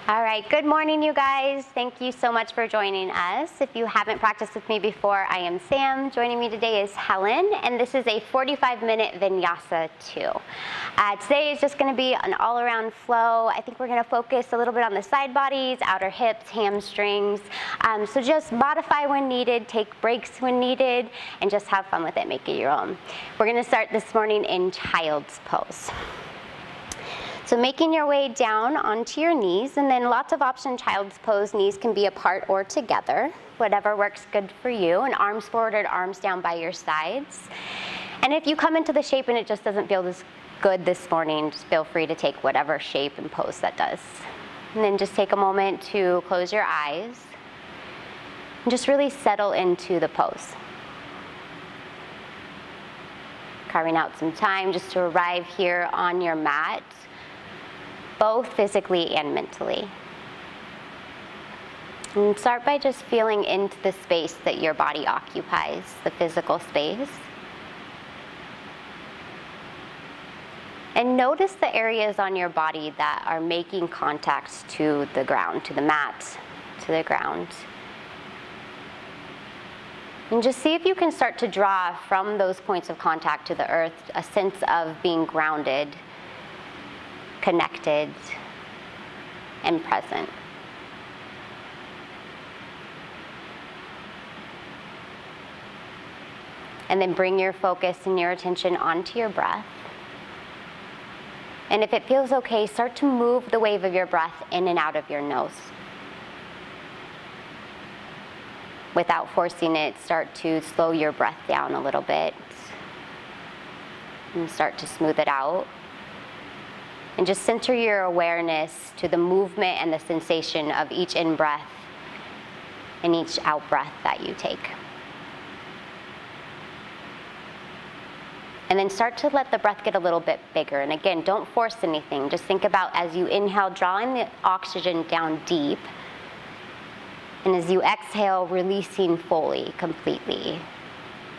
All right, good morning, you guys. Thank you so much for joining us. If you haven't practiced with me before, I am Sam. Joining me today is Helen, and this is a 45-minute vinyasa 2. Today is just going to be an all-around flow. I think we're going to focus a little bit on the side bodies, outer hips, hamstrings. So just modify when needed, take breaks when needed, and just have fun with it. Make it your own. We're going to start this morning in child's pose. So making your way down onto your knees, and then lots of option child's pose. Knees can be apart or together, whatever works good for you, and arms forward or arms down by your sides. And if you come into the shape and it just doesn't feel as good this morning, just feel free to take whatever shape and pose that does. And then just take a moment to close your eyes and just really settle into the pose. Carving out some time just to arrive here on your mat, both physically and mentally. And start by just feeling into the space that your body occupies, the physical space. And notice the areas on your body that are making contact to the ground, to the mat, to the ground. And just see if you can start to draw from those points of contact to the earth a sense of being grounded, connected, and present. And then bring your focus and your attention onto your breath. And if it feels okay, start to move the wave of your breath in and out of your nose. Without forcing it, start to slow your breath down a little bit and start to smooth it out. And just center your awareness to the movement and the sensation of each in-breath and each out-breath that you take. And then start to let the breath get a little bit bigger. And again, don't force anything. Just think about as you inhale, drawing the oxygen down deep. And as you exhale, releasing fully, completely.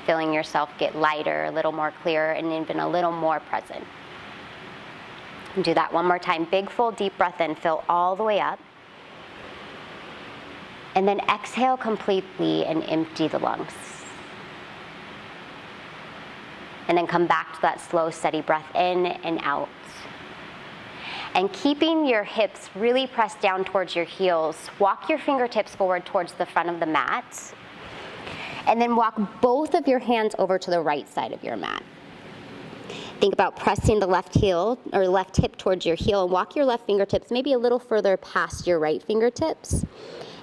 Feeling yourself get lighter, a little more clear, and even a little more present. And do that one more time. Big, full, deep breath in. Fill all the way up. And then exhale completely and empty the lungs. And then come back to that slow, steady breath in and out. And keeping your hips really pressed down towards your heels, walk your fingertips forward towards the front of the mat. And then walk both of your hands over to the right side of your mat. Think about pressing the left heel or left hip towards your heel and walk your left fingertips maybe a little further past your right fingertips.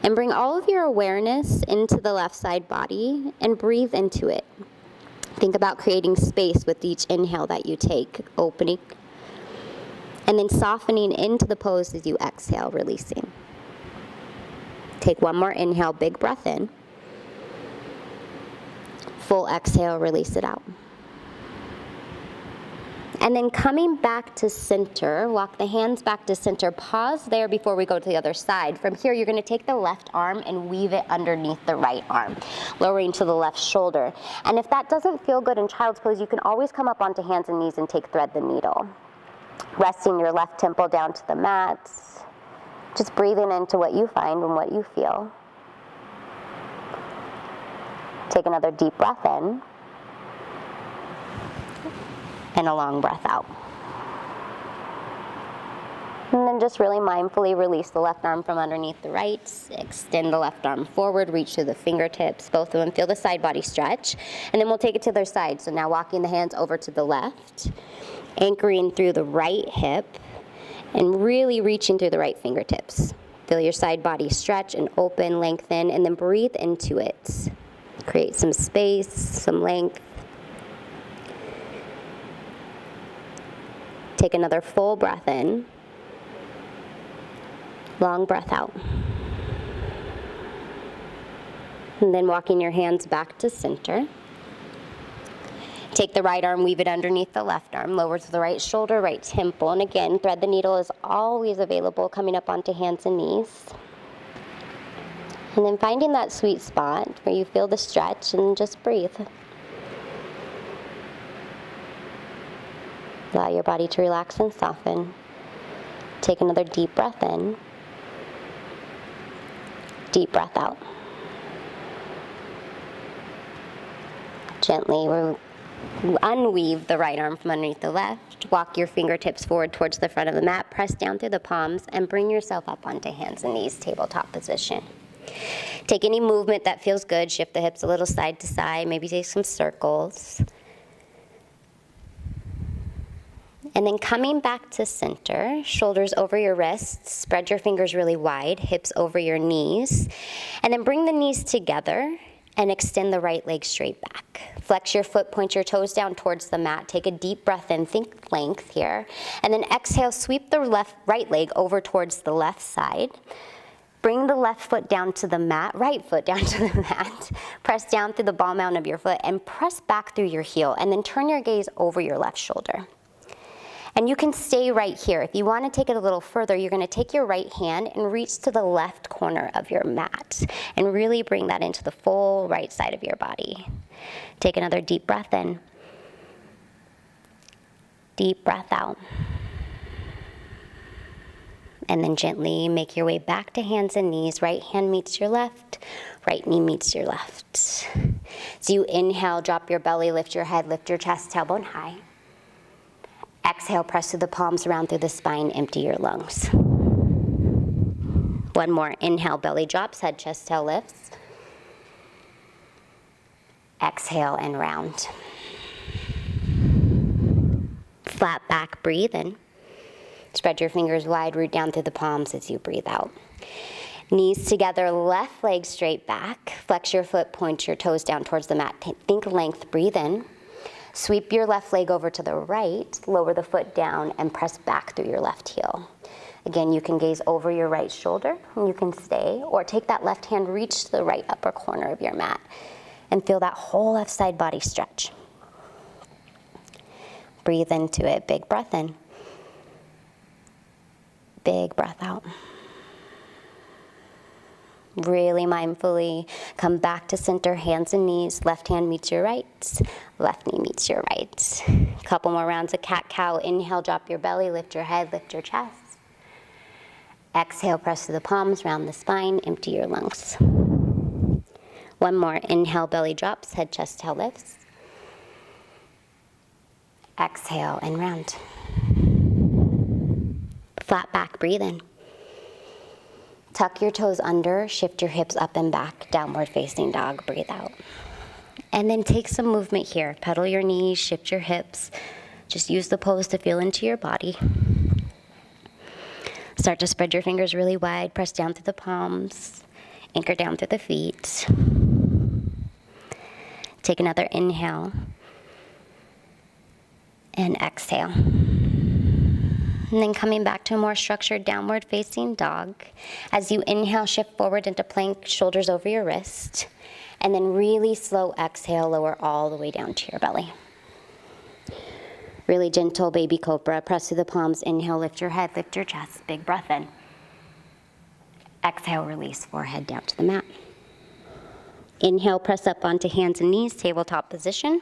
And bring all of your awareness into the left side body and breathe into it. Think about creating space with each inhale that you take, opening, and then softening into the pose as you exhale, releasing. Take one more inhale, big breath in. Full exhale, release it out. And then coming back to center, walk the hands back to center. Pause there before we go to the other side. From here, you're going to take the left arm and weave it underneath the right arm, lowering to the left shoulder. And if that doesn't feel good in child's pose, you can always come up onto hands and knees and take thread the needle. Resting your left temple down to the mat. Just breathing into what you find and what you feel. Take another deep breath in. And a long breath out. And then just really mindfully release the left arm from underneath the right. Extend the left arm forward, reach through the fingertips, both of them. Feel the side body stretch. And then we'll take it to their side. So now walking the hands over to the left, anchoring through the right hip, and really reaching through the right fingertips. Feel your side body stretch and open, lengthen, and then breathe into it. Create some space, some length. Take another full breath in. Long breath out. And then walking your hands back to center. Take the right arm, weave it underneath the left arm, lower to the right shoulder, right temple. And again, thread the needle is always available, coming up onto hands and knees. And then finding that sweet spot where you feel the stretch and just breathe. Allow your body to relax and soften. Take another deep breath in. Deep breath out. Gently unweave the right arm from underneath the left. Walk your fingertips forward towards the front of the mat. Press down through the palms and bring yourself up onto hands and knees, tabletop position. Take any movement that feels good. Shift the hips a little side to side. Maybe take some circles. And then coming back to center, shoulders over your wrists, spread your fingers really wide, hips over your knees, and then bring the knees together and extend the right leg straight back. Flex your foot, point your toes down towards the mat. Take a deep breath in, think length here, and then exhale, sweep the right leg over towards the left side. Bring the left foot down to the mat, right foot down to the mat. Press down through the ball mound of your foot and press back through your heel, and then turn your gaze over your left shoulder. And you can stay right here. If you want to take it a little further, you're going to take your right hand and reach to the left corner of your mat and really bring that into the full right side of your body. Take another deep breath in. Deep breath out. And then gently make your way back to hands and knees. Right hand meets your left, right knee meets your left. So you inhale, drop your belly, lift your head, lift your chest, tailbone high. Exhale, press through the palms, round through the spine, empty your lungs. One more. Inhale, belly drops, head, chest, tail lifts. Exhale and round. Flat back, breathe in. Spread your fingers wide, root down through the palms as you breathe out. Knees together, left leg straight back. Flex your foot, point your toes down towards the mat. Think length, breathe in. Sweep your left leg over to the right, lower the foot down, and press back through your left heel. Again, you can gaze over your right shoulder, and you can stay, or take that left hand, reach to the right upper corner of your mat, and feel that whole left side body stretch. Breathe into it, big breath in. Big breath out. Really mindfully come back to center, hands and knees. Left hand meets your right, left knee meets your right. Couple more rounds of cat-cow. Inhale, drop your belly, lift your head, lift your chest. Exhale, press to the palms, round the spine, empty your lungs. One more. Inhale, belly drops, head, chest, tail lifts. Exhale and round. Flat back, breathe in. Tuck your toes under, shift your hips up and back, downward facing dog, breathe out. And then take some movement here. Pedal your knees, shift your hips. Just use the pose to feel into your body. Start to spread your fingers really wide, press down through the palms, anchor down through the feet. Take another inhale and exhale. And then coming back to a more structured downward facing dog. As you inhale, shift forward into plank, shoulders over your wrist. And then really slow exhale, lower all the way down to your belly. Really gentle baby cobra. Press through the palms, inhale, lift your head, lift your chest, big breath in. Exhale, release, forehead down to the mat. Inhale, press up onto hands and knees, tabletop position.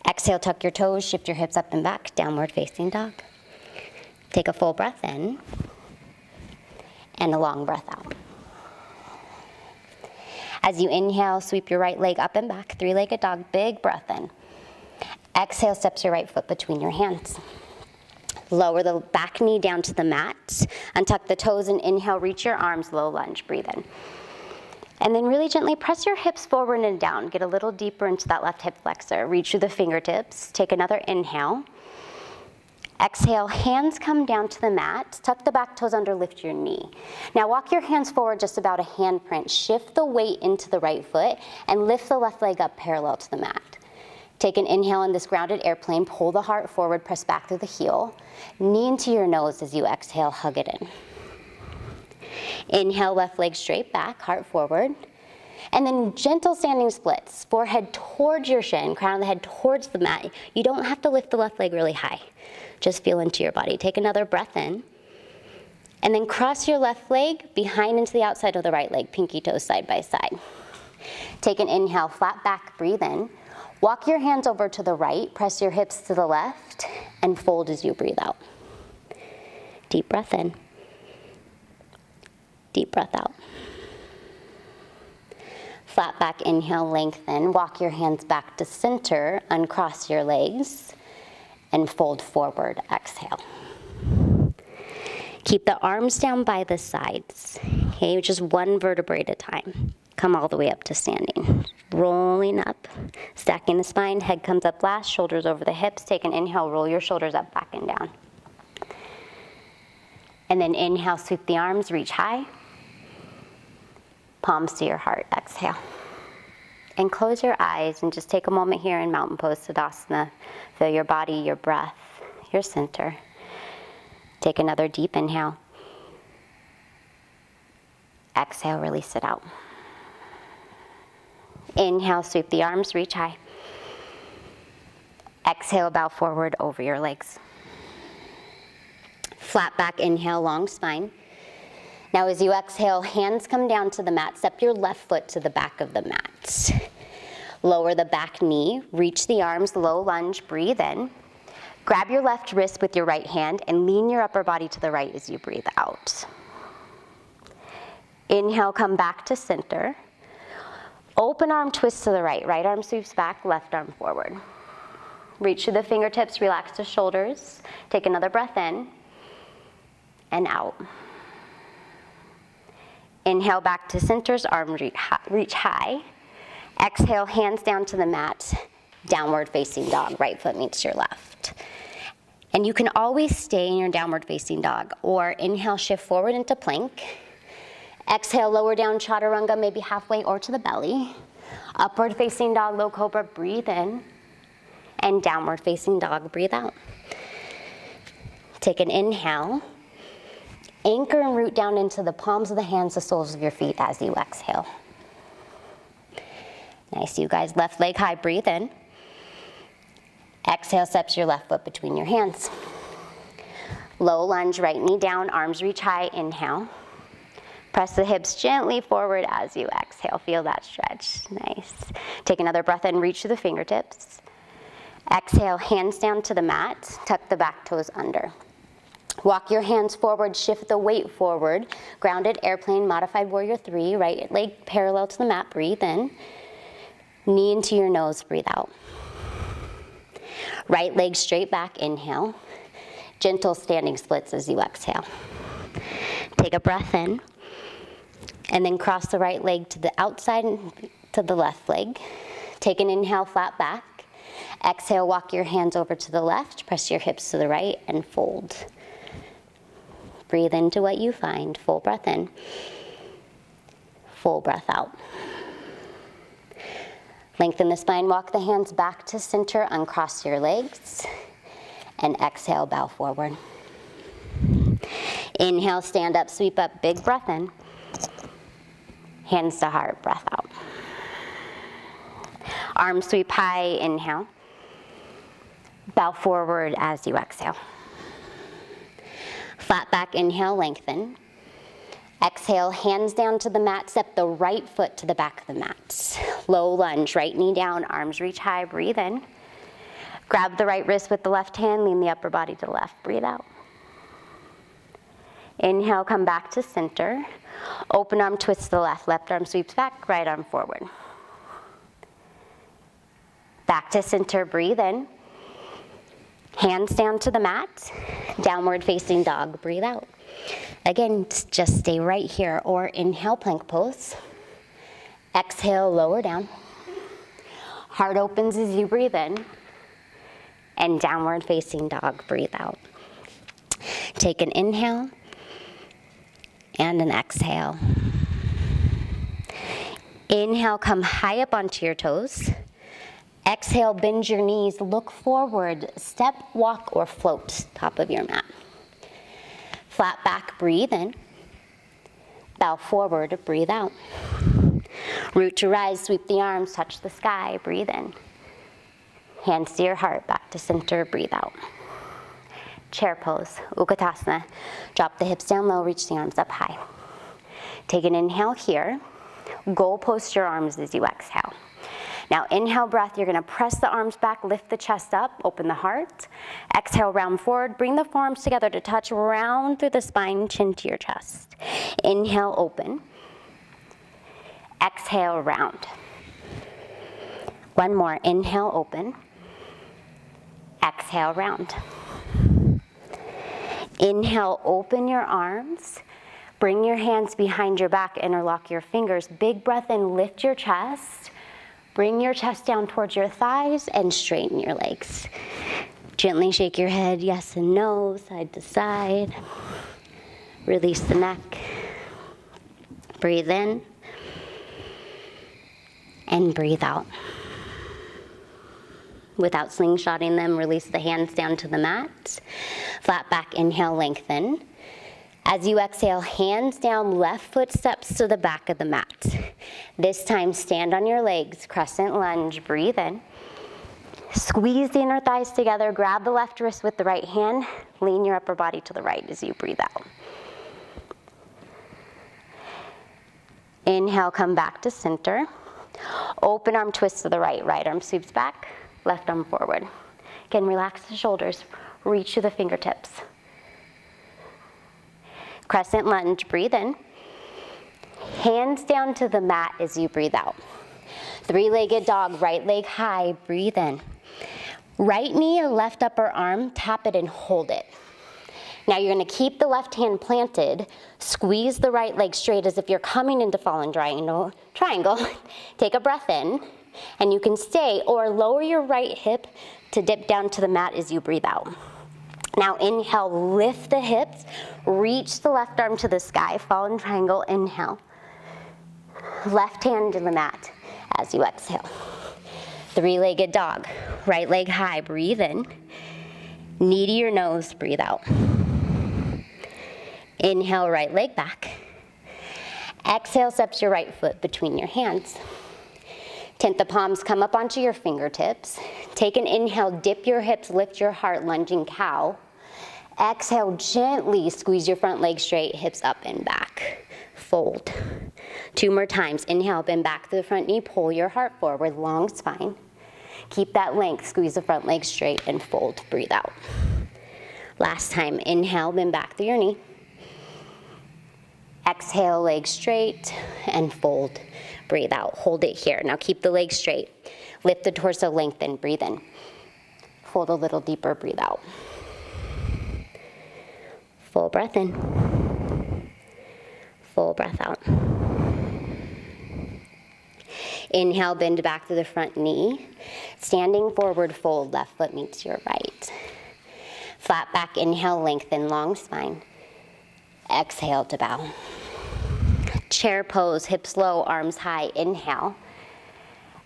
Exhale, tuck your toes, shift your hips up and back, downward facing dog. Take a full breath in and a long breath out. As you inhale, sweep your right leg up and back, three-legged dog, big breath in. Exhale, steps your right foot between your hands. Lower the back knee down to the mat. Untuck the toes and inhale, reach your arms, low lunge, breathe in. And then really gently press your hips forward and down. Get a little deeper into that left hip flexor. Reach through the fingertips. Take another inhale. Exhale, hands come down to the mat. Tuck the back toes under, lift your knee. Now walk your hands forward just about a handprint. Shift the weight into the right foot and lift the left leg up parallel to the mat. Take an inhale in this grounded airplane. Pull the heart forward, press back through the heel. Knee into your nose as you exhale, hug it in. Inhale, left leg straight back, heart forward. And then gentle standing splits. Forehead towards your shin, crown of the head towards the mat. You don't have to lift the left leg really high. Just feel into your body. Take another breath in. And then cross your left leg behind into the outside of the right leg, pinky toes side by side. Take an inhale, flat back, breathe in. Walk your hands over to the right, press your hips to the left, and fold as you breathe out. Deep breath in. Deep breath out. Flat back, inhale, lengthen. Walk your hands back to center, uncross your legs, and fold forward, exhale. Keep the arms down by the sides, okay, just one vertebrae at a time. Come all the way up to standing. Rolling up, stacking the spine, head comes up last, shoulders over the hips. Take an inhale, roll your shoulders up, back, and down. And then inhale, sweep the arms, reach high. Palms to your heart, exhale. And close your eyes and just take a moment here in mountain pose, Sadasana. Feel your body, your breath, your center. Take another deep inhale. Exhale, release it out. Inhale, sweep the arms, reach high. Exhale, bow forward over your legs. Flat back, inhale, long spine. Now as you exhale, hands come down to the mat. Step your left foot to the back of the mat. Lower the back knee, reach the arms, low lunge, breathe in. Grab your left wrist with your right hand and lean your upper body to the right as you breathe out. Inhale, come back to center. Open arm twist to the right. Right arm sweeps back, left arm forward. Reach to the fingertips, relax the shoulders. Take another breath in and out. Inhale back to centers, arms reach high. Exhale, hands down to the mat, downward facing dog. Right foot meets your left. And you can always stay in your downward facing dog, or inhale, shift forward into plank. Exhale, lower down chaturanga, maybe halfway or to the belly. Upward facing dog, low cobra, breathe in. And downward facing dog, breathe out. Take an inhale. Anchor and root down into the palms of the hands, the soles of your feet as you exhale. Nice, you guys. Left leg high, breathe in. Exhale, steps your left foot between your hands. Low lunge, right knee down, arms reach high, inhale. Press the hips gently forward as you exhale. Feel that stretch. Nice. Take another breath in, reach to the fingertips. Exhale, hands down to the mat, tuck the back toes under. Walk your hands forward, shift the weight forward. Grounded airplane, modified warrior 3. Right leg parallel to the mat, breathe in. Knee into your nose, breathe out. Right leg straight back, inhale. Gentle standing splits as you exhale. Take a breath in. And then cross the right leg to the outside and to the left leg. Take an inhale, flat back. Exhale, walk your hands over to the left. Press your hips to the right and fold. Breathe into what you find. Full breath in. Full breath out. Lengthen the spine, walk the hands back to center, uncross your legs, and exhale, bow forward. Inhale, stand up, sweep up, big breath in. Hands to heart, breath out. Arms sweep high, inhale. Bow forward as you exhale. Flat back, inhale, lengthen. Exhale, hands down to the mat, step the right foot to the back of the mat. Low lunge, right knee down, arms reach high, breathe in. Grab the right wrist with the left hand, lean the upper body to the left, breathe out. Inhale, come back to center. Open arm twist to the left arm sweeps back, right arm forward. Back to center, breathe in. Hands down to the mat, downward facing dog, breathe out. Again, just stay right here, or inhale, plank pose. Exhale, lower down. Heart opens as you breathe in. And downward facing dog, breathe out. Take an inhale and an exhale. Inhale, come high up onto your toes. Exhale, bend your knees, look forward, step, walk, or float top of your mat. Flat back, breathe in. Bow forward, breathe out. Root to rise, sweep the arms, touch the sky, breathe in. Hands to your heart, back to center, breathe out. Chair pose, Ukatasana. Drop the hips down low, reach the arms up high. Take an inhale here. Goal post your arms as you exhale. Now inhale breath, you're gonna press the arms back, lift the chest up, open the heart. Exhale, round forward, bring the forearms together to touch, round through the spine, chin to your chest. Inhale, open. Exhale, round. One more, inhale, open. Exhale, round. Inhale, open your arms. Bring your hands behind your back, interlock your fingers. Big breath in, lift your chest. Bring your chest down towards your thighs and straighten your legs. Gently shake your head, yes and no, side to side. Release the neck. Breathe in. And breathe out. Without slingshotting them, release the hands down to the mat. Flat back, inhale, lengthen. As you exhale, hands down, left foot steps to the back of the mat. This time, stand on your legs, crescent lunge, breathe in. Squeeze the inner thighs together, grab the left wrist with the right hand, lean your upper body to the right as you breathe out. Inhale, come back to center. Open arm twist to the right, right arm sweeps back, left arm forward. Again, relax the shoulders, reach to the fingertips. Crescent lunge, breathe in. Hands down to the mat as you breathe out. Three-legged dog, right leg high, breathe in. Right knee or left upper arm, tap it and hold it. Now you're gonna keep the left hand planted, squeeze the right leg straight as if you're coming into fallen triangle. Take a breath in, and you can stay or lower your right hip to dip down to the mat as you breathe out. Now inhale, lift the hips, reach the left arm to the sky, fallen triangle, inhale. Left hand to the mat as you exhale. Three-legged dog, right leg high, breathe in. Knee to your nose, breathe out. Inhale, right leg back. Exhale, steps your right foot between your hands. Tent the palms, come up onto your fingertips. Take an inhale, dip your hips, lift your heart, lunging cow. Exhale, gently squeeze your front leg straight, hips up and back. Fold. 2 more times. Inhale, bend back to the front knee, pull your heart forward, long spine. Keep that length, squeeze the front leg straight and fold, breathe out. Last time, inhale, bend back through your knee. Exhale, legs straight and fold, breathe out. Hold it here. Now keep the legs straight. Lift the torso, lengthen, breathe in. Fold a little deeper, breathe out. Full breath in. Full breath out. Inhale, bend back to the front knee. Standing forward, fold, left foot meets your right. Flat back, inhale, lengthen, long spine. Exhale to bow. Chair pose, hips low, arms high, inhale.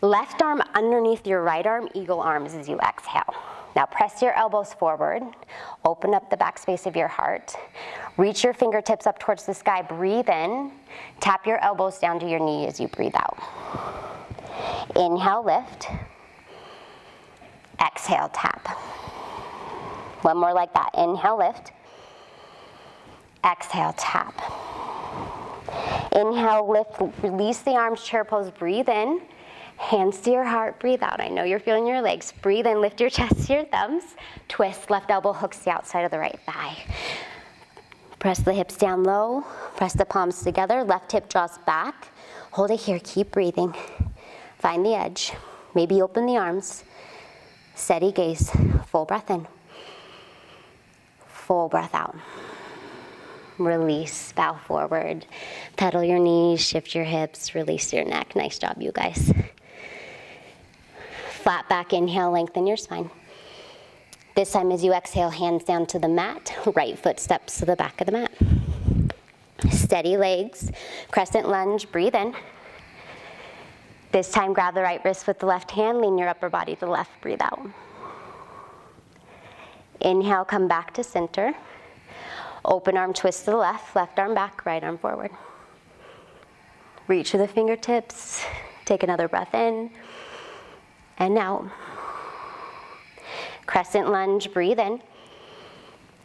Left arm underneath your right arm, eagle arms as you exhale. Now press your elbows forward, open up the back space of your heart. Reach your fingertips up towards the sky, breathe in. Tap your elbows down to your knee as you breathe out. Inhale, lift. Exhale, tap. One more like that. Inhale, lift. Exhale, tap. Inhale, lift, release the arms, chair pose, breathe in. Hands to your heart, breathe out. I know you're feeling your legs. Breathe in, lift your chest to your thumbs. Twist, left elbow hooks the outside of the right thigh. Press the hips down low. Press the palms together. Left hip draws back. Hold it here, keep breathing. Find the edge. Maybe open the arms. Steady gaze, full breath in. Full breath out. Release, bow forward. Pedal your knees, shift your hips, release your neck. Nice job, you guys. Flat back, inhale, lengthen your spine. This time as you exhale, hands down to the mat. Right foot steps to the back of the mat. Steady legs, crescent lunge, breathe in. This time grab the right wrist with the left hand, lean your upper body to the left, breathe out. Inhale, come back to center. Open arm twist to the left, left arm back, right arm forward. Reach for the fingertips, take another breath in, and out. Crescent lunge, breathe in.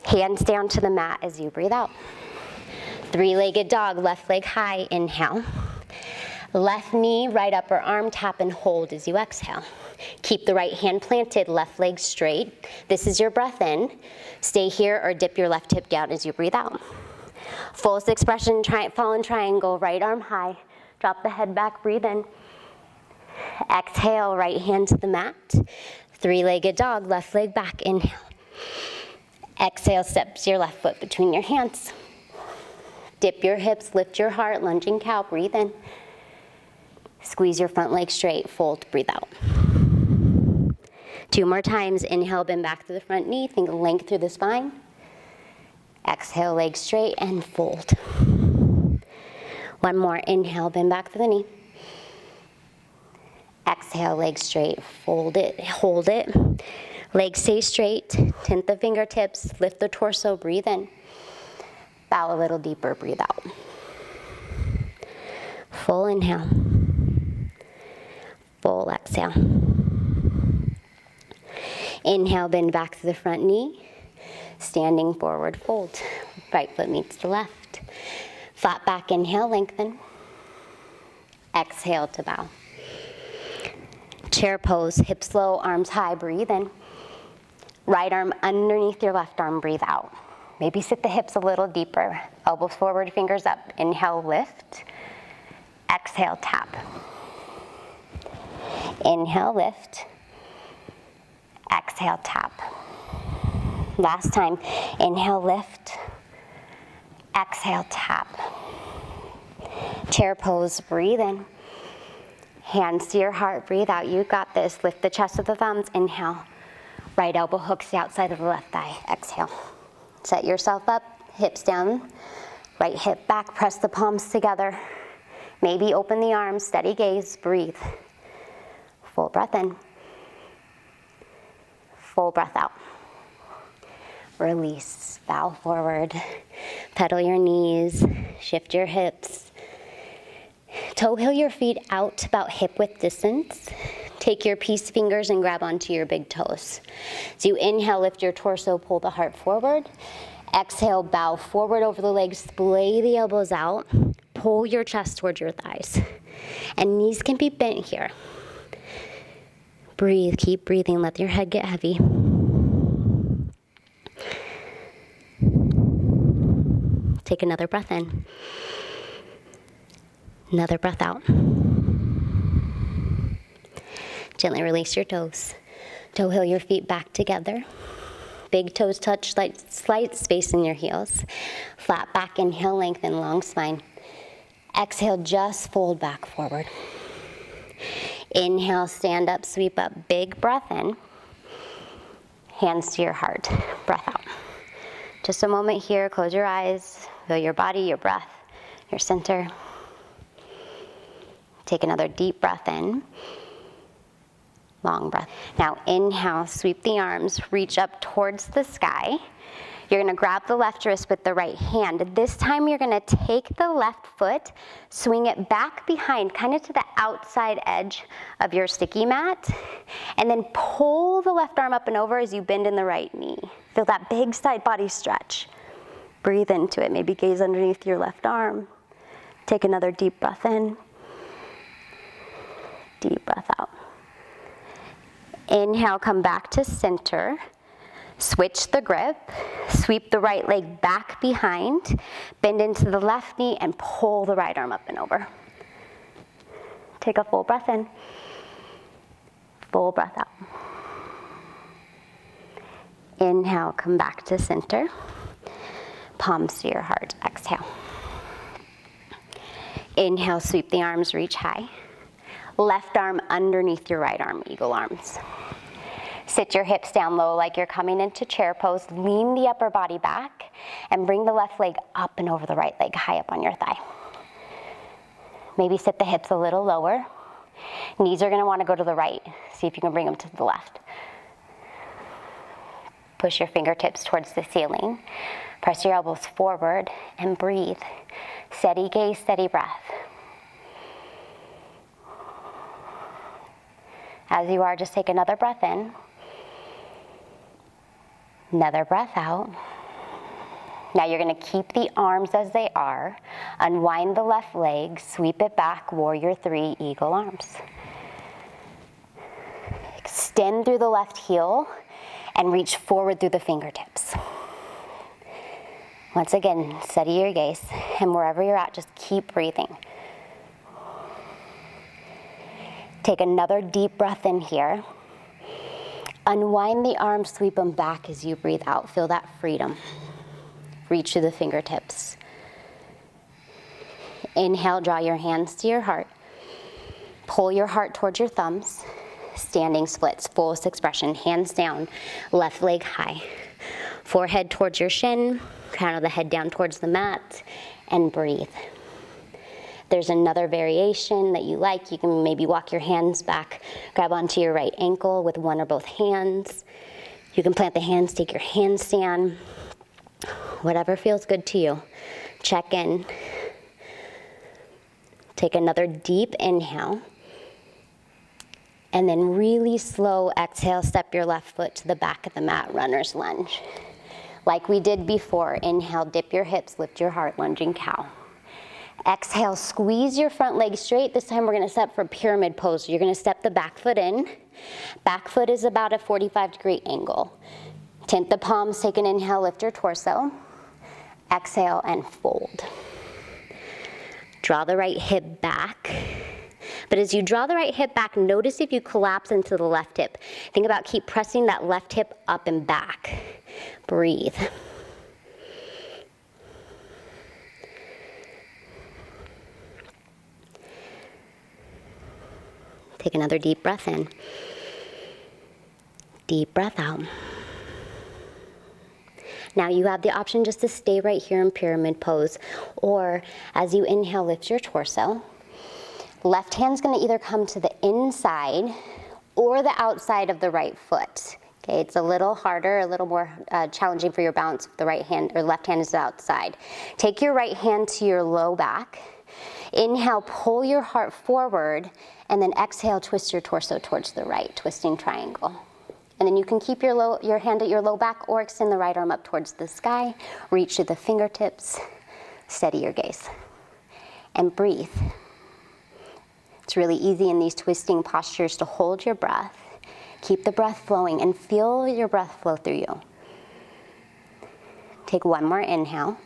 Hands down to the mat as you breathe out. Three-legged dog, left leg high, inhale. Left knee, right upper arm, tap and hold as you exhale. Keep the right hand planted, left leg straight. This is your breath in. Stay here or dip your left hip down as you breathe out. Fullest expression, fallen triangle, right arm high. Drop the head back, breathe in. Exhale, right hand to the mat. Three-legged dog, left leg back, inhale. Exhale, steps your left foot between your hands. Dip your hips, lift your heart, lunging cow, breathe in. Squeeze your front leg straight, fold, breathe out. 2 more times, inhale, bend back to the front knee, think length through the spine. Exhale, leg straight and fold. 1 more, inhale, bend back to the knee. Exhale, leg straight, fold it, hold it. Legs stay straight, tint the fingertips, lift the torso, breathe in. Bow a little deeper, breathe out. Full inhale. Full exhale. Inhale, bend back to the front knee. Standing forward fold. Right foot meets the left. Flat back, inhale, lengthen. Exhale to bow. Chair pose, hips low, arms high, breathe in. Right arm underneath your left arm, breathe out. Maybe sit the hips a little deeper. Elbows forward, fingers up. Inhale, lift. Exhale, tap. Inhale, lift. Exhale, tap. Last time, inhale, lift. Exhale, tap. Chair pose, breathe in. Hands to your heart, breathe out. You got this. Lift the chest with the thumbs, inhale. Right elbow hooks the outside of the left thigh, exhale. Set yourself up, hips down, right hip back, press the palms together. Maybe open the arms, steady gaze, breathe. Full breath in. Full breath out. Release, bow forward, pedal your knees, shift your hips. Toe heel your feet out about hip width distance. Take your peace fingers and grab onto your big toes. So you inhale, lift your torso, pull the heart forward. Exhale, bow forward over the legs, splay the elbows out. Pull your chest towards your thighs. And knees can be bent here. Breathe, keep breathing, let your head get heavy. Take another breath in. Another breath out. Gently release your toes. Toe heel your feet back together. Big toes touch, slight space in your heels. Flat back, inhale, lengthen, long spine. Exhale, just fold back forward. Inhale, stand up, sweep up, big breath in. Hands to your heart, breath out. Just a moment here, close your eyes, feel your body, your breath, your center. Take another deep breath in. Long breath. Now inhale, sweep the arms, reach up towards the sky. You're gonna grab the left wrist with the right hand. This time you're gonna take the left foot, swing it back behind, kind of to the outside edge of your sticky mat, and then pull the left arm up and over as you bend in the right knee. Feel that big side body stretch. Breathe into it, maybe gaze underneath your left arm. Take another deep breath in. Deep breath out. Inhale, come back to center. Switch the grip. Sweep the right leg back behind. Bend into the left knee and pull the right arm up and over. Take a full breath in. Full breath out. Inhale, come back to center. Palms to your heart. Exhale. Inhale, sweep the arms, reach high. Left arm underneath your right arm, eagle arms. Sit your hips down low like you're coming into chair pose. Lean the upper body back and bring the left leg up and over the right leg, high up on your thigh. Maybe sit the hips a little lower. Knees are gonna wanna go to the right. See if you can bring them to the left. Push your fingertips towards the ceiling. Press your elbows forward and breathe. Steady gaze, steady breath. As you are, just take another breath in. Another breath out. Now you're gonna keep the arms as they are. Unwind the left leg, sweep it back, warrior three, eagle arms. Extend through the left heel and reach forward through the fingertips. Once again, steady your gaze, and wherever you're at, just keep breathing. Take another deep breath in here. Unwind the arms, sweep them back as you breathe out. Feel that freedom. Reach to the fingertips. Inhale, draw your hands to your heart. Pull your heart towards your thumbs. Standing splits, fullest expression. Hands down, left leg high. Forehead towards your shin, crown of the head down towards the mat, and breathe. There's another variation that you like. You can maybe walk your hands back, grab onto your right ankle with one or both hands. You can plant the hands, take your handstand, whatever feels good to you. Check in. Take another deep inhale. And then really slow exhale, step your left foot to the back of the mat, runner's lunge. Like we did before, inhale, dip your hips, lift your heart, lunging cow. Exhale, squeeze your front leg straight. This time we're gonna step for pyramid pose. You're gonna step the back foot in. Back foot is about a 45-degree angle. Tint the palms, take an inhale, lift your torso. Exhale and fold. Draw the right hip back. But as you draw the right hip back, notice if you collapse into the left hip. Think about keep pressing that left hip up and back. Breathe. Take another deep breath in. Deep breath out. Now you have the option just to stay right here in pyramid pose, or as you inhale, lift your torso. Left hand's gonna either come to the inside or the outside of the right foot. Okay, it's a little harder, a little more challenging for your balance if the right hand or left hand is outside. Take your right hand to your low back. Inhale, pull your heart forward, and then exhale, twist your torso towards the right, twisting triangle. And then you can keep your hand at your low back or extend the right arm up towards the sky, reach to the fingertips, steady your gaze, and breathe. It's really easy in these twisting postures to hold your breath, keep the breath flowing, and feel your breath flow through you. Take one more inhale.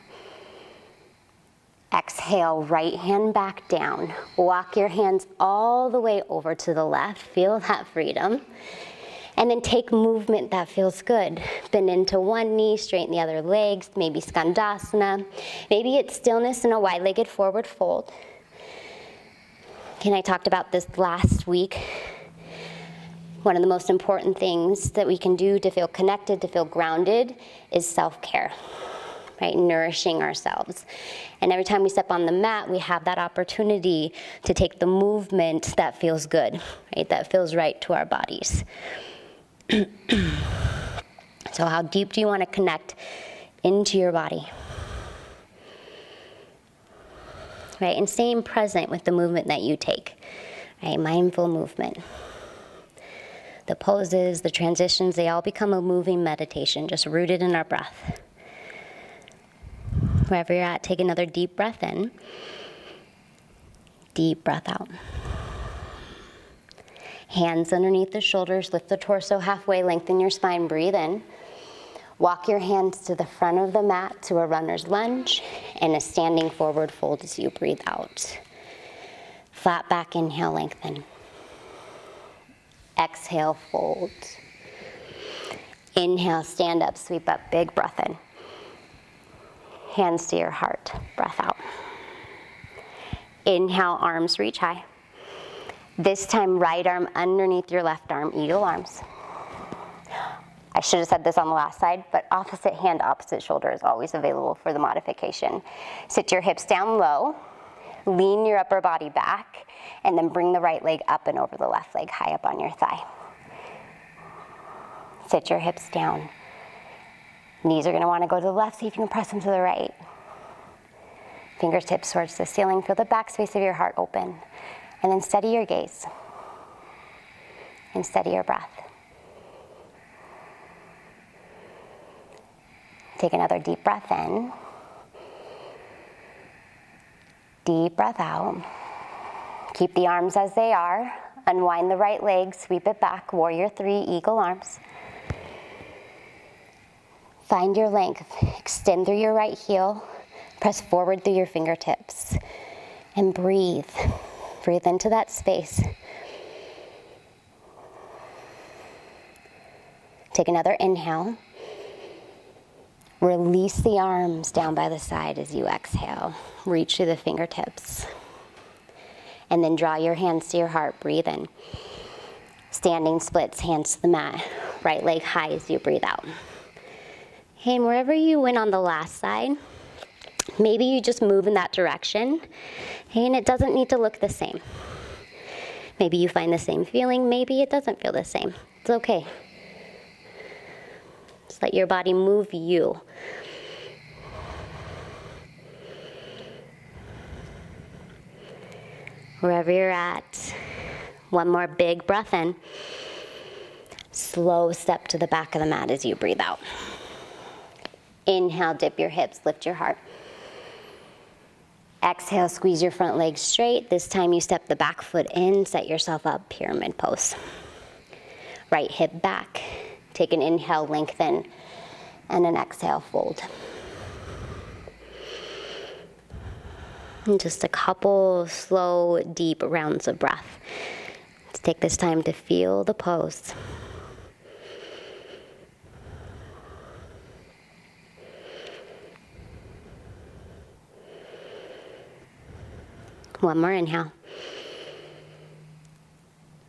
Exhale, right hand back down. Walk your hands all the way over to the left. Feel that freedom. And then take movement that feels good. Bend into one knee, straighten the other legs, maybe Skandasana. Maybe it's stillness in a wide-legged forward fold. And I talked about this last week. One of the most important things that we can do to feel connected, to feel grounded, is self-care, right? Nourishing ourselves. And every time we step on the mat, we have that opportunity to take the movement that feels good, right? That feels right to our bodies. So how deep do you want to connect into your body? Right, and staying present with the movement that you take, right? Mindful movement. The poses, the transitions, they all become a moving meditation, just rooted in our breath. Wherever you're at, take another deep breath in. Deep breath out. Hands underneath the shoulders, lift the torso halfway, lengthen your spine, breathe in. Walk your hands to the front of the mat to a runner's lunge and a standing forward fold as you breathe out. Flat back, inhale, lengthen. Exhale, fold. Inhale, stand up, sweep up, big breath in. Hands to your heart, breath out. Inhale, arms reach high. This time, right arm underneath your left arm, eagle arms. I should have said this on the last side, but opposite hand, opposite shoulder is always available for the modification. Sit your hips down low, lean your upper body back, and then bring the right leg up and over the left leg, high up on your thigh. Sit your hips down. Knees are gonna wanna go to the left, see if you can press them to the right. Fingertips towards the ceiling, feel the back space of your heart open. And then steady your gaze and steady your breath. Take another deep breath in. Deep breath out. Keep the arms as they are. Unwind the right leg, sweep it back, warrior three, eagle arms. Find your length. Extend through your right heel. Press forward through your fingertips. And breathe. Breathe into that space. Take another inhale. Release the arms down by the side as you exhale. Reach through the fingertips. And then draw your hands to your heart. Breathe in. Standing splits, hands to the mat. Right leg high as you breathe out. Okay, and wherever you went on the last side, maybe you just move in that direction. Okay, and it doesn't need to look the same. Maybe you find the same feeling, maybe it doesn't feel the same. It's okay. Just let your body move you. Wherever you're at, one more big breath in. Slow step to the back of the mat as you breathe out. Inhale, dip your hips, lift your heart. Exhale, squeeze your front leg straight. This time you step the back foot in, set yourself up, pyramid pose. Right hip back. Take an inhale, lengthen, and an exhale, fold. And just a couple slow, deep rounds of breath. Let's take this time to feel the pose. One more inhale.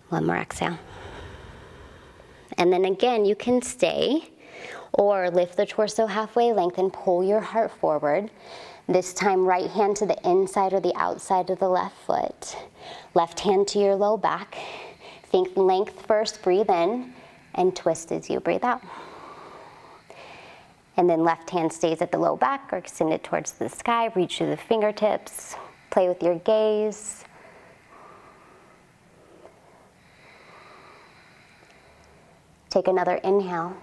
One more exhale. And then again, you can stay or lift the torso halfway, lengthen, pull your heart forward. This time, right hand to the inside or the outside of the left foot. Left hand to your low back. Think length first, breathe in, and twist as you breathe out. And then left hand stays at the low back or extended towards the sky. Reach through the fingertips. Play with your gaze. Take another inhale.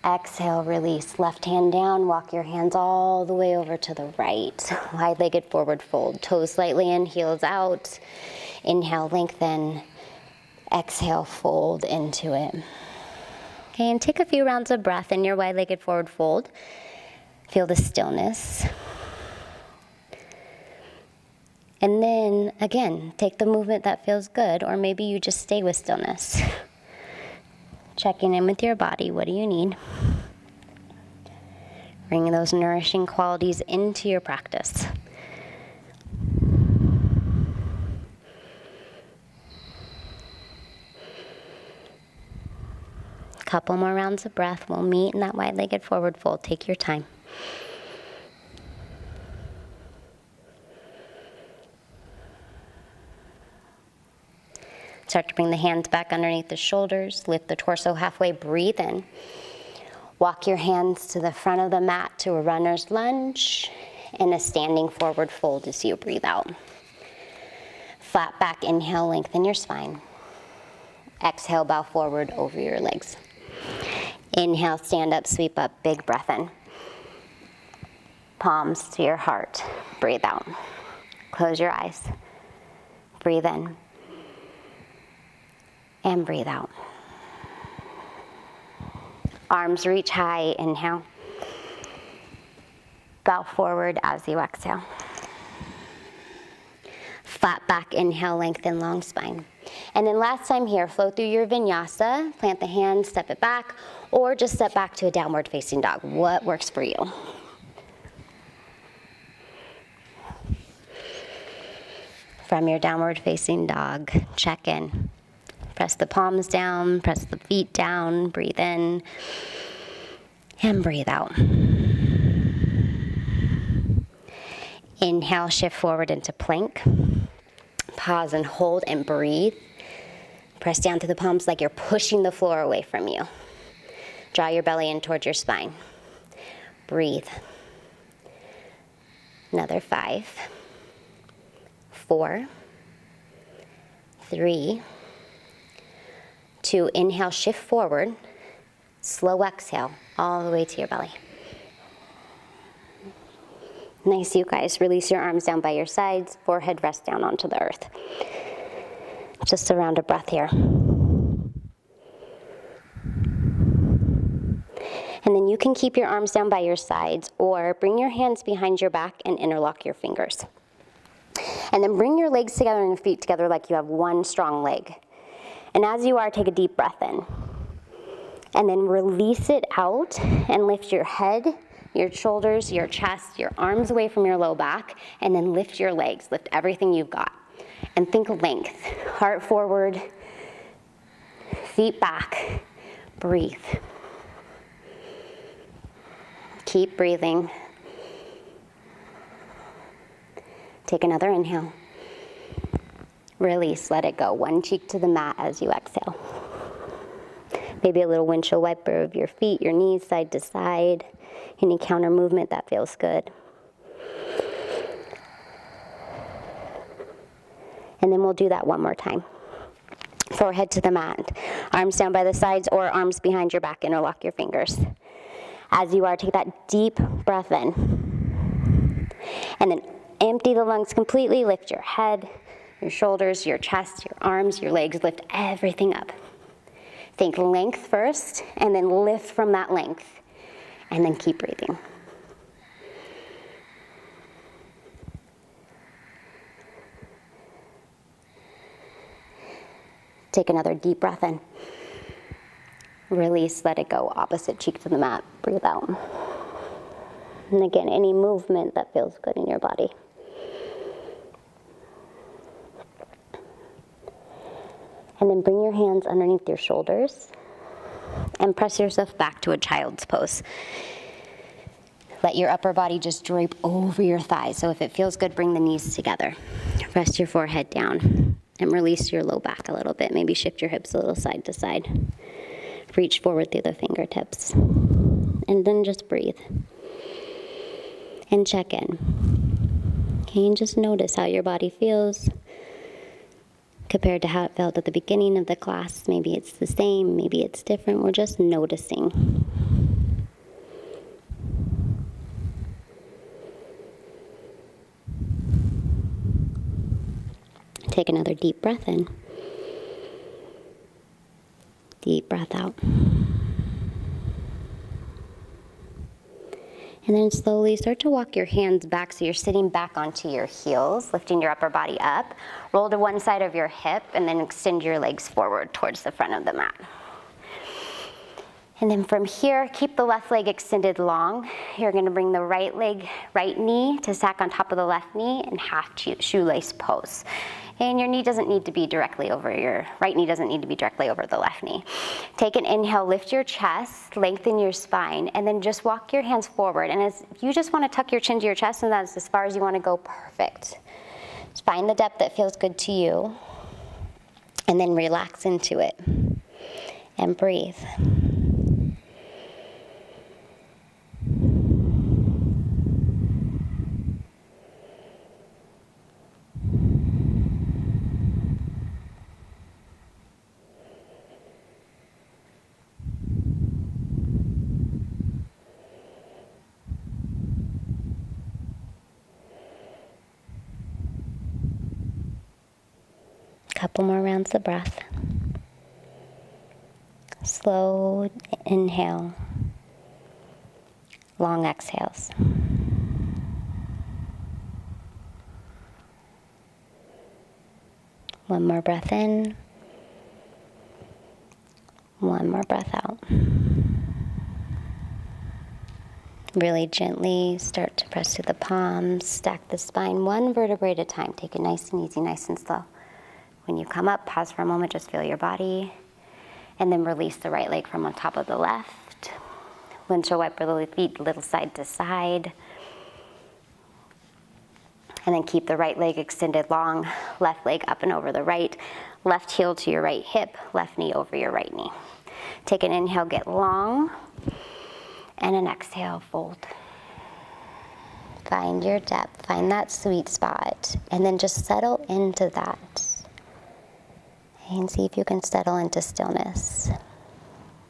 Exhale, release. Left hand down, walk your hands all the way over to the right. Wide-legged forward fold. Toes slightly in, heels out. Inhale, lengthen. Exhale, fold into it. Okay, and take a few rounds of breath in your wide-legged forward fold. Feel the stillness. And then, again, take the movement that feels good, or maybe you just stay with stillness. Checking in with your body. What do you need? Bring those nourishing qualities into your practice. Couple more rounds of breath. We'll meet in that wide-legged forward fold. Take your time. Start to bring the hands back underneath the shoulders. Lift the torso halfway. Breathe in. Walk your hands to the front of the mat to a runner's lunge and a standing forward fold as you breathe out. Flat back, inhale, lengthen your spine. Exhale, bow forward over your legs. Inhale, stand up, sweep up, big breath in. Palms to your heart. Breathe out. Close your eyes. Breathe in. And breathe out. Arms reach high, inhale. Bow forward as you exhale. Flat back, inhale, lengthen, long spine. And then last time here, flow through your vinyasa, plant the hands, step it back, or just step back to a downward facing dog. What works for you? From your downward facing dog, check in. Press the palms down, press the feet down, breathe in, and breathe out. Inhale, shift forward into plank. Pause and hold and breathe. Press down to the palms like you're pushing the floor away from you. Draw your belly in towards your spine. Breathe. Another 5, 4, 3, 2, inhale, shift forward, slow exhale, all the way to your belly. Nice, you guys. Release your arms down by your sides, forehead rest down onto the earth. Just a round of breath here. And then you can keep your arms down by your sides or bring your hands behind your back and interlock your fingers. And then bring your legs together and your feet together like you have one strong leg. And as you are, take a deep breath in. And then release it out and lift your head, your shoulders, your chest, your arms away from your low back, and then lift your legs. Lift everything you've got. And think length. Heart forward, feet back. Breathe. Keep breathing. Take another inhale. Release, let it go. One cheek to the mat as you exhale. Maybe a little windshield wiper of your feet, your knees side to side. Any counter movement that feels good. And then we'll do that one more time. Forehead to the mat. Arms down by the sides or arms behind your back. Interlock your fingers. As you are, take that deep breath in. And then empty the lungs completely. Lift your head, your shoulders, your chest, your arms, your legs. Lift everything up. Think length first, and then lift from that length. And then keep breathing. Take another deep breath in. Release, let it go. Opposite cheek to the mat. Breathe out. And again, any movement that feels good in your body. And then bring your hands underneath your shoulders and press yourself back to a child's pose. Let your upper body just drape over your thighs. So if it feels good, bring the knees together. Rest your forehead down and release your low back a little bit. Maybe shift your hips a little side to side. Reach forward through the fingertips. And then just breathe. And check in. Okay, and just notice how your body feels compared to how it felt at the beginning of the class. Maybe it's the same, maybe it's different. We're just noticing. Take another deep breath in. Deep breath out. And then slowly start to walk your hands back so you're sitting back onto your heels, lifting your upper body up. Roll to one side of your hip and then extend your legs forward towards the front of the mat. And then from here, keep the left leg extended long. You're gonna bring the right leg, right knee to stack on top of the left knee in half shoelace pose. And your knee doesn't need to be directly over right knee doesn't need to be directly over the left knee. Take an inhale, lift your chest, lengthen your spine, and then just walk your hands forward. And as you just wanna tuck your chin to your chest, and that's as far as you wanna go, perfect. Just find the depth that feels good to you, and then relax into it, and breathe. Couple more rounds of breath. Slow inhale. Long exhales. One more breath in. One more breath out. Really gently start to press to the palms. Stack the spine one vertebrae at a time. Take it nice and easy, nice and slow. When you come up, pause for a moment, just feel your body. And then release the right leg from on top of the left. Windshield wiper the feet a little side to side. And then keep the right leg extended long, left leg up and over the right, left heel to your right hip, left knee over your right knee. Take an inhale, get long, and an exhale, fold. Find your depth, find that sweet spot, and then just settle into that. And see if you can settle into stillness.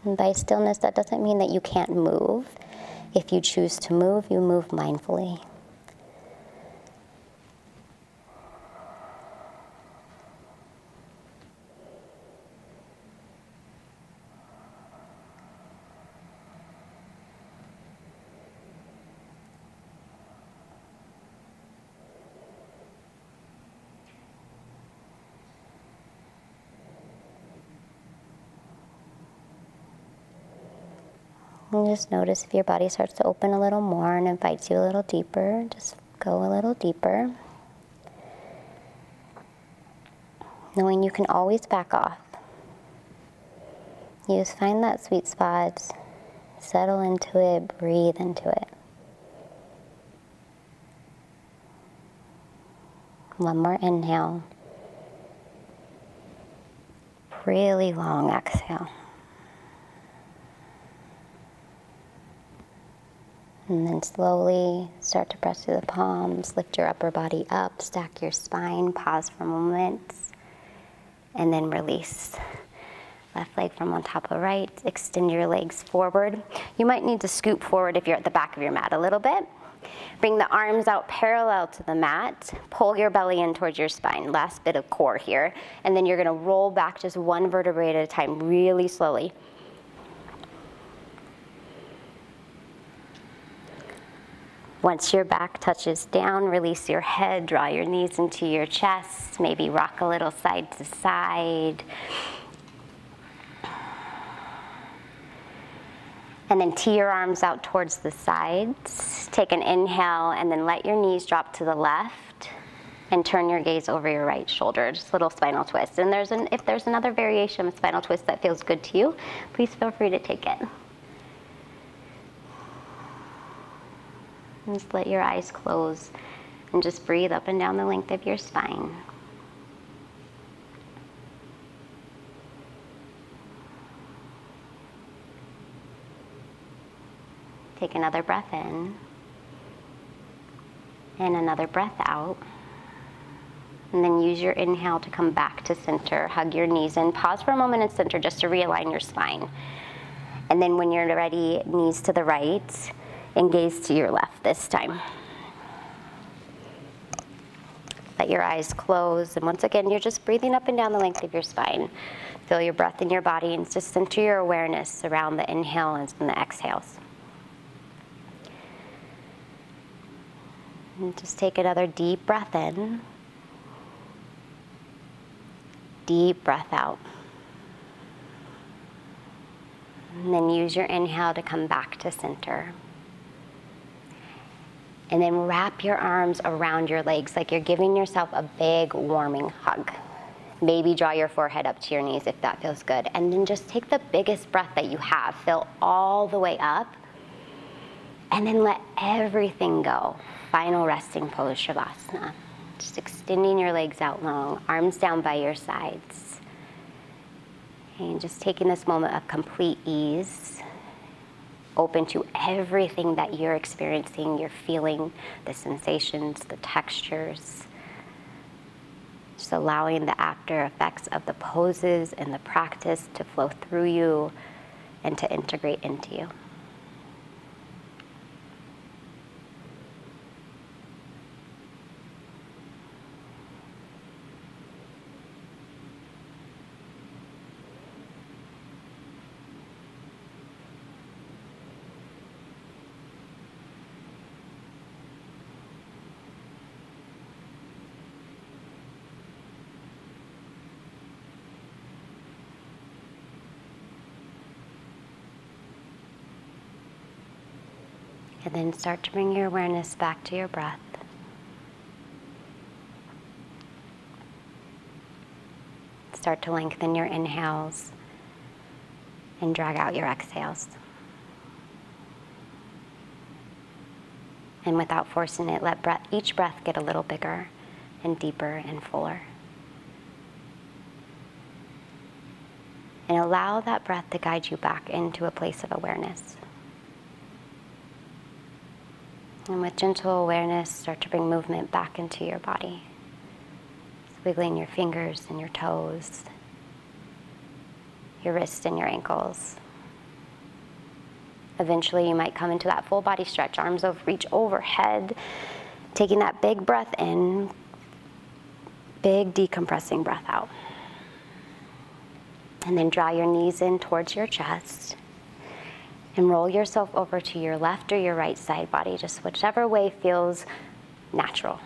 And by stillness, that doesn't mean that you can't move. If you choose to move, you move mindfully. And just notice if your body starts to open a little more and invites you a little deeper, just go a little deeper. Knowing you can always back off. You just find that sweet spot, settle into it, breathe into it. One more inhale. Really long exhale. And then slowly start to press through the palms, lift your upper body up, stack your spine, pause for a moment, and then release. Left leg from on top of right, extend your legs forward. You might need to scoot forward if you're at the back of your mat a little bit. Bring the arms out parallel to the mat. Pull your belly in towards your spine. Last bit of core here. And then you're gonna roll back just one vertebrae at a time, really slowly. Once your back touches down, release your head, draw your knees into your chest, maybe rock a little side to side. And then tee your arms out towards the sides. Take an inhale and then let your knees drop to the left and turn your gaze over your right shoulder, just a little spinal twist. And if there's another variation of spinal twist that feels good to you, please feel free to take it. And just let your eyes close and just breathe up and down the length of your spine. Take another breath in and another breath out. And then use your inhale to come back to center. Hug your knees in. Pause for a moment in center just to realign your spine. And then when you're ready, knees to the right and gaze to your left this time. Let your eyes close. And once again, you're just breathing up and down the length of your spine. Feel your breath in your body and just center your awareness around the inhales and the exhales. And just take another deep breath in. Deep breath out. And then use your inhale to come back to center. And then wrap your arms around your legs like you're giving yourself a big warming hug. Maybe draw your forehead up to your knees if that feels good. And then just take the biggest breath that you have. Fill all the way up. And then let everything go. Final resting pose, Shavasana. Just extending your legs out long, arms down by your sides. And just taking this moment of complete ease, open to everything that you're experiencing, you're feeling, the sensations, the textures. Just allowing the after effects of the poses and the practice to flow through you and to integrate into you. And then start to bring your awareness back to your breath. Start to lengthen your inhales and drag out your exhales. And without forcing it, let each breath get a little bigger and deeper and fuller. And allow that breath to guide you back into a place of awareness. And with gentle awareness, start to bring movement back into your body. Wiggling your fingers and your toes, your wrists and your ankles. Eventually, you might come into that full body stretch, arms reach overhead, taking that big breath in, big decompressing breath out. And then draw your knees in towards your chest. And roll yourself over to your left or your right side body, just whichever way feels natural.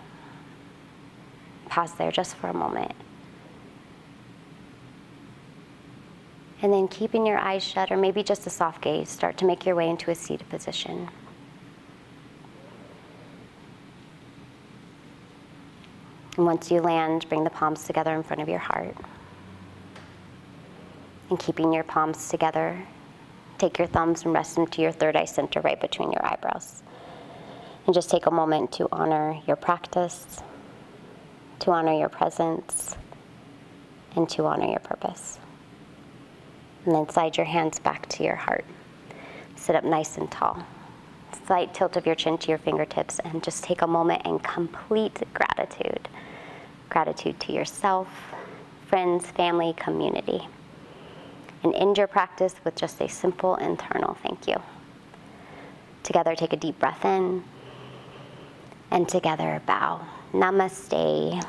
Pause there just for a moment. And then keeping your eyes shut, or maybe just a soft gaze, start to make your way into a seated position. And once you land, bring the palms together in front of your heart. And keeping your palms together, take your thumbs and rest them to your third eye center right between your eyebrows. And just take a moment to honor your practice, to honor your presence, and to honor your purpose. And then slide your hands back to your heart. Sit up nice and tall. Slight tilt of your chin to your fingertips, and just take a moment and complete gratitude. Gratitude to yourself, friends, family, community. And end your practice with just a simple internal thank you. Together, take a deep breath in, and together bow. Namaste.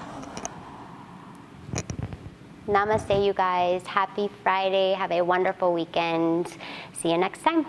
Namaste, you guys. Happy Friday. Have a wonderful weekend. See you next time.